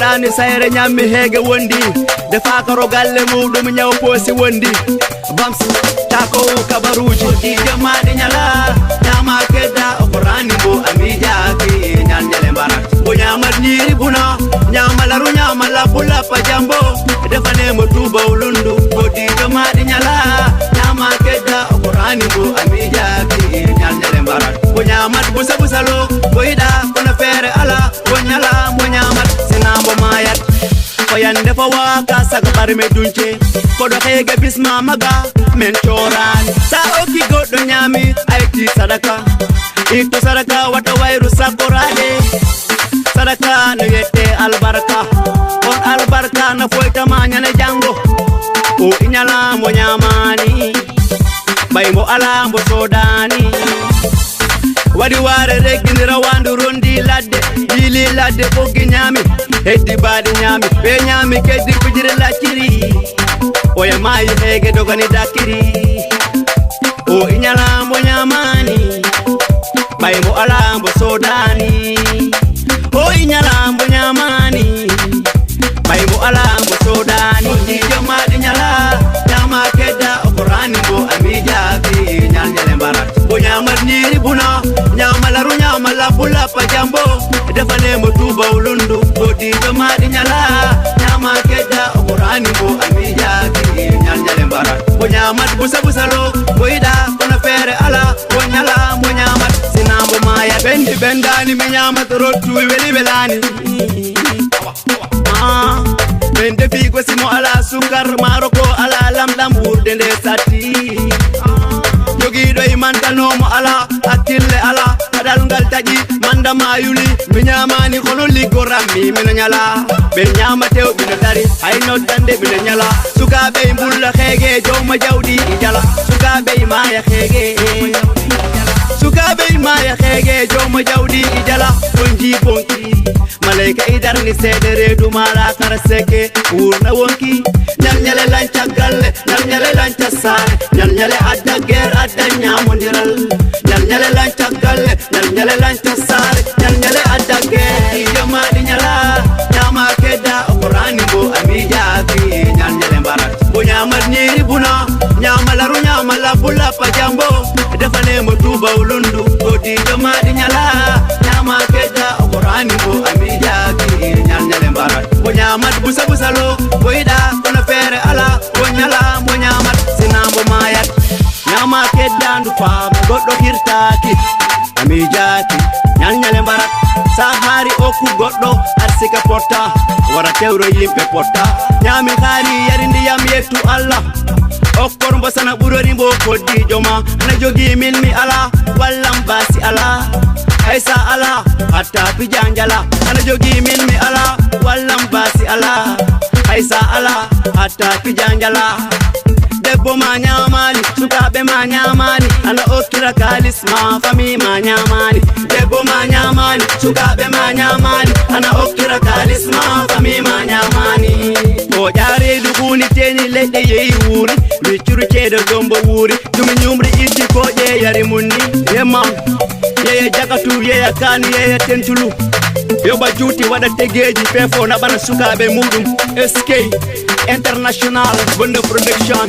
waɗani sayre ñammi heege wondi defa karo galle muɗum ñaw poosi wondi bams tako kabaruji ɗiɗo maɗi ñala ñama kedda okorani bo amijaaki ñal ñale mbarat bo ñamal ñiri buna ñamalaru ñamala bula pa jambo defanemo tubaw lundu bo ɗiɗo maɗi ñala ñama kedda okorani bo amijaaki ñal ñale mbarat bo ñamat busa busalo bo yiɗa kono feere ala bo ñala bo ñamat sinambo mayat koyande fa waka saga barme dunce koɗo heege bisma maga men corani sa okki goɗɗo ñami ayti sadaka itto sadaka wata wayru sakorade sadaka no yette albarka on albarka no foytama ñane jango o iñala mo ñamani ɓay mo ala mbo sodani wadi ware reggindira wandu rondi ladde yili ladde ɓoggi ñami heddi baɗi ñami ɓe ñami keddi pijiri lacciri oye mayi heege dogani dakkiri o iñalambo ñamani ɓay mo alambo sodani o iñalambo ñamani ɓay mo alambo sodani jijo maɗi ñala ñama kedda okorani bo amijaaki ñal ñale mbarat bo ñamat ñiri buna ñamalaru ñamala bula pa jambo defanemo tubaw lundu bo ɗiɗo maɗi ñala ñama kedda okorani bo amijaaki ñal ñale mbarat bo ñamat busa busalo bo yiɗa kono feere ala bo ñala bo ñamat sinambo maya ɓendi ɓendani mi ñamat rottu weli welani ɓen defi ko simo ala sukar maro ko ala lamɗam ɓurde nde satti jogiɗo e mantanomo ala hakkille ala haɗal ngal taƴi manda mayuli mi ñamani kono liggorammi mino ñala ɓen ñamatew ɓino dari hay noddande ɓino ñala sukaɓe e mbulla heege jowma jawɗi i jala sukaɓe e maya heege sukaɓe e maya heege jowma jawɗi i jala ɗon jibonki malayka i darni seeɗe reedu mala kara seke wurna wonki ñalñale lanca galle ñalñale lanca saare ñalñale adda guer adda ñamodiral ñalñale lanca galle ñalñale lanca saare ñalñale adda guer ijo maɗi ñala ñama kedda okorani bo amijaaki ñalñale mbarat bo ñamat ñiri buna ñamalaru ñamala bula pa jambo defanemo tubaw lundu bo ɗiɗo maɗi ñala ñama kedda okorani bo amijaaki ñal ñale mbarat bo ñamat busa busalo bo yiɗa kono feere ala bo ñala bo ñamat sinambo mayat ñama keddandu faama goɗɗo hirtaki amijaaki ñal ñale mbarat sa haari okku goɗɗo arsika potta wara tewro yimɓe potta ñami haari yari ndiyam yettu allah okkor mbo sana ɓurori mbo koddijo ma ana jogi min mi ala wallam basi ala haysa ala hatta pijanjala ana jogi min mi ala wallam basi ala haysa ala hatta pijanjala debbo ma ñamani sukaɓe ma ñamani ana okkira kalis ma fami ma ñamani debbo ma ñamani sukaɓe ma ñamani ana okkira kalis ma fami ma ñamani o ƴaredu kuni teni leɗɗe yeyi wuuri wiccuru ceeɗo dombo wuuri tumi ñumri iddi ko ƴeyari munni yemma yeya jakatu yeya kanu yeya tentulu yoɓa juuti waɗa tegeji fefo naɓana sukaɓe muɗum sk international bonde production